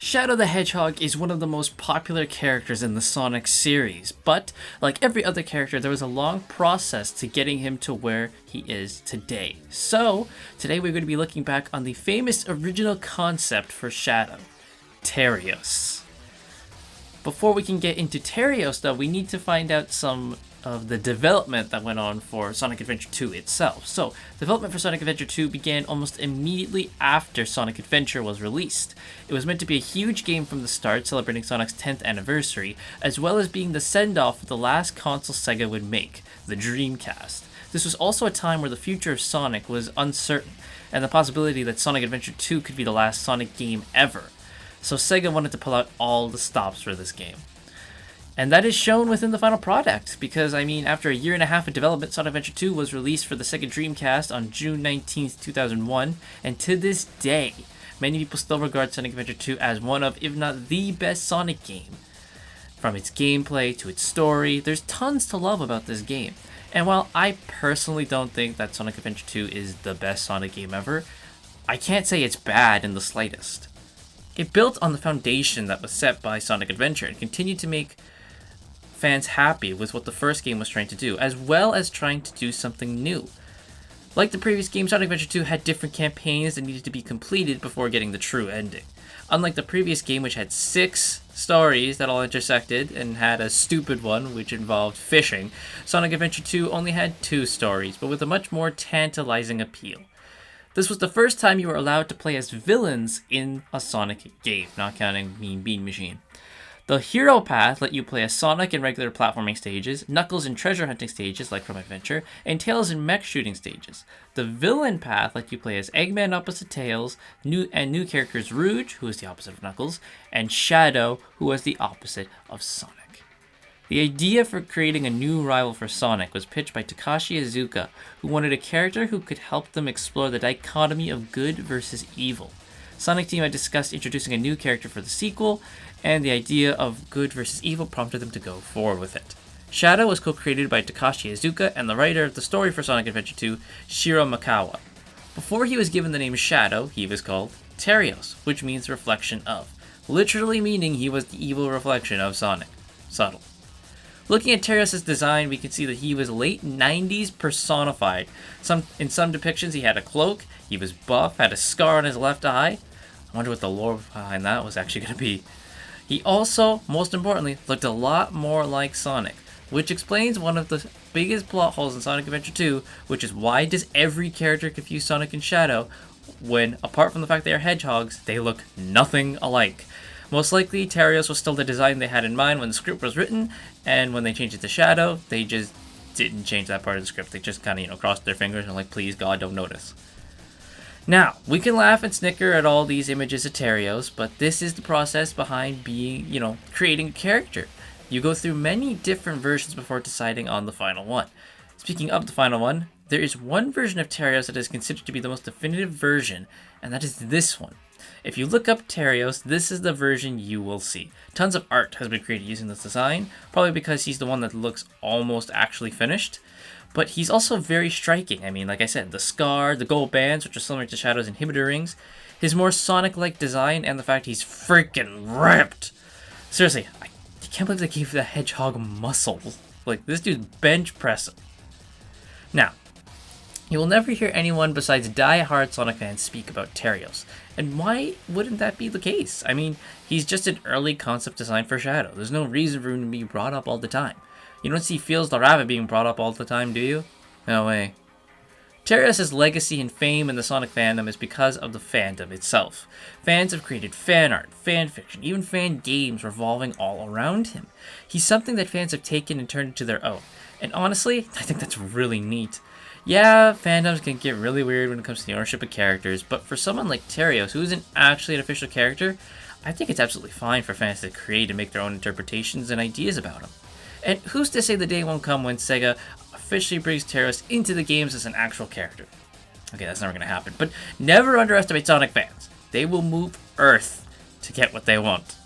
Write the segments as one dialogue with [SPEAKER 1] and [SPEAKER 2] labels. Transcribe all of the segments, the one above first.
[SPEAKER 1] Shadow the Hedgehog is one of the most popular characters in the Sonic series, but like every other character, there was a long process to getting him to where he is today. So, today we're going to be looking back on the famous original concept for Shadow, Terios. Before we can get into Terios, though, we need to find out some of the development that went on for Sonic Adventure 2 itself. So, development for Sonic Adventure 2 began almost immediately after Sonic Adventure was released. It was meant to be a huge game from the start, celebrating Sonic's 10th anniversary, as well as being the send-off for the last console Sega would make, the Dreamcast. This was also a time where the future of Sonic was uncertain, and the possibility that Sonic Adventure 2 could be the last Sonic game ever. So Sega wanted to pull out all the stops for this game. And that is shown within the final product, because, after a year and a half of development, Sonic Adventure 2 was released for the Sega Dreamcast on June 19th, 2001, and to this day, many people still regard Sonic Adventure 2 as one of, if not the best Sonic game. From its gameplay to its story, there's tons to love about this game. And while I personally don't think that Sonic Adventure 2 is the best Sonic game ever, I can't say it's bad in the slightest. It built on the foundation that was set by Sonic Adventure and continued to make fans happy with what the first game was trying to do, as well as trying to do something new. Like the previous game, Sonic Adventure 2 had different campaigns that needed to be completed before getting the true ending. Unlike the previous game, which had 6 stories that all intersected and had a stupid one which involved fishing, Sonic Adventure 2 only had 2 stories, but with a much more tantalizing appeal. This was the first time you were allowed to play as villains in a Sonic game, not counting Mean Bean Machine. The hero path let you play as Sonic in regular platforming stages, Knuckles in treasure hunting stages like from Adventure, and Tails in mech shooting stages. The villain path let you play as Eggman opposite Tails, new characters Rouge, who is the opposite of Knuckles, and Shadow, who was the opposite of Sonic. The idea for creating a new rival for Sonic was pitched by Takashi Iizuka, who wanted a character who could help them explore the dichotomy of good versus evil. Sonic Team had discussed introducing a new character for the sequel, and the idea of good versus evil prompted them to go forward with it. Shadow was co-created by Takashi Iizuka and the writer of the story for Sonic Adventure 2, Shiro Makawa. Before he was given the name Shadow, he was called Terios, which means reflection of, literally meaning he was the evil reflection of Sonic. Subtle. Looking at Terios' design, we can see that he was late 90s personified. In some depictions, he had a cloak, he was buff, had a scar on his left eye. I wonder what the lore behind that was actually going to be. He also, most importantly, looked a lot more like Sonic, which explains one of the biggest plot holes in Sonic Adventure 2, which is why does every character confuse Sonic and Shadow when, apart from the fact they are hedgehogs, they look nothing alike. Most likely, Terios was still the design they had in mind when the script was written, and when they changed it to Shadow, they just didn't change that part of the script. They just kind of, crossed their fingers and were like, please God, don't notice. Now, we can laugh and snicker at all these images of Terios, but this is the process behind being, creating a character. You go through many different versions before deciding on the final one. Speaking of the final one, there is one version of Terios that is considered to be the most definitive version, and that is this one. If you look up Terios, this is the version you will see. Tons of art has been created using this design, probably because he's the one that looks almost actually finished. But he's also very striking. Like I said, the scar, the gold bands, which are similar to Shadow's inhibitor rings, his more Sonic-like design, and the fact he's freaking ripped. Seriously, I can't believe they gave the hedgehog muscles. This dude's bench pressing. Now, you will never hear anyone besides die-hard Sonic fans speak about Terios. And why wouldn't that be the case? He's just an early concept design for Shadow. There's no reason for him to be brought up all the time. You don't see Fields the Rabbit being brought up all the time, do you? No way. Terios' legacy and fame in the Sonic fandom is because of the fandom itself. Fans have created fan art, fan fiction, even fan games revolving all around him. He's something that fans have taken and turned into their own. And honestly, I think that's really neat. Yeah, fandoms can get really weird when it comes to the ownership of characters, but for someone like Terios, who isn't actually an official character, I think it's absolutely fine for fans to create and make their own interpretations and ideas about him. And who's to say the day won't come when Sega officially brings Terios into the games as an actual character? Okay, that's never going to happen, but never underestimate Sonic fans. They will move Earth to get what they want.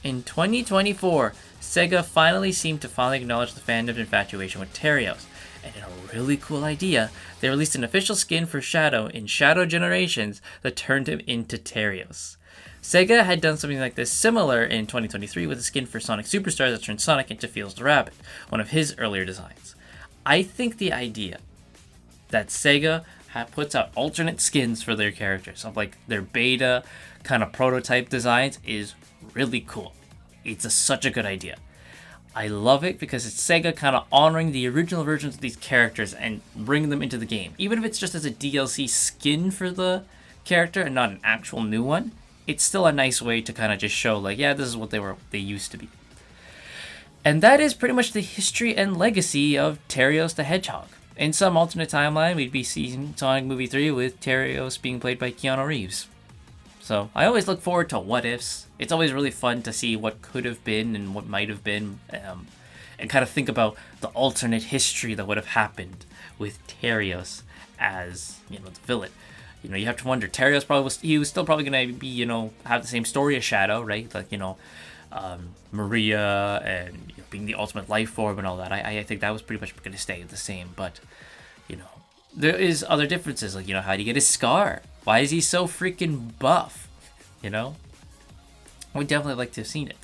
[SPEAKER 1] In 2024, Sega finally seemed to acknowledge the fandom's infatuation with Terios, and in a really cool idea, they released an official skin for Shadow in Shadow Generations that turned him into Terios. Sega had done something like this similar in 2023 with a skin for Sonic Superstars that turned Sonic into Fields the Rabbit, one of his earlier designs. I think the idea that Sega puts out alternate skins for their characters, of like their beta kind of prototype designs, is really cool. It's such a good idea. I love it because it's Sega kind of honoring the original versions of these characters and bringing them into the game. Even if it's just as a DLC skin for the character and not an actual new one, it's still a nice way to kind of just show, like, yeah, this is what they used to be. And that is pretty much the history and legacy of Terios the Hedgehog. In some alternate timeline, we'd be seeing Sonic Movie 3 with Terios being played by Keanu Reeves. So I always look forward to what ifs. It's always really fun to see what could have been and what might have been, and kind of think about the alternate history that would have happened with Terios as, the villain. You have to wonder, Terios he was still probably going to be, have the same story as Shadow, right? Like, Maria and being the ultimate life form and all that. I think that was pretty much going to stay the same, but, there is other differences, like, how do you get his scar? Why is he so freaking buff? We'd definitely like to have seen it.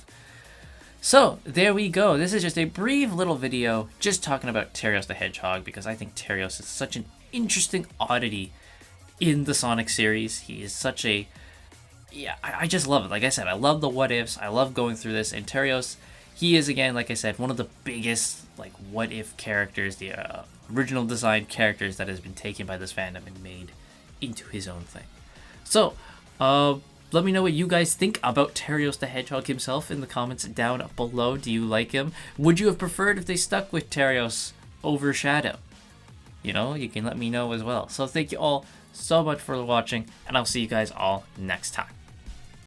[SPEAKER 1] So, there we go. This is just a brief little video just talking about Terios the Hedgehog, because I think Terios is such an interesting oddity in the Sonic series. He is such a... Yeah, I just love it. Like I said, I love the what ifs. I love going through this. And Terios, he is, again, like I said, one of the biggest, like, what if characters, the original design characters that has been taken by this fandom and made into his own thing. So, let me know what you guys think about Terios the Hedgehog himself in the comments down below. Do you like him? Would you have preferred if they stuck with Terios over Shadow? You can let me know as well. So thank you all so much for watching, and I'll see you guys all next time.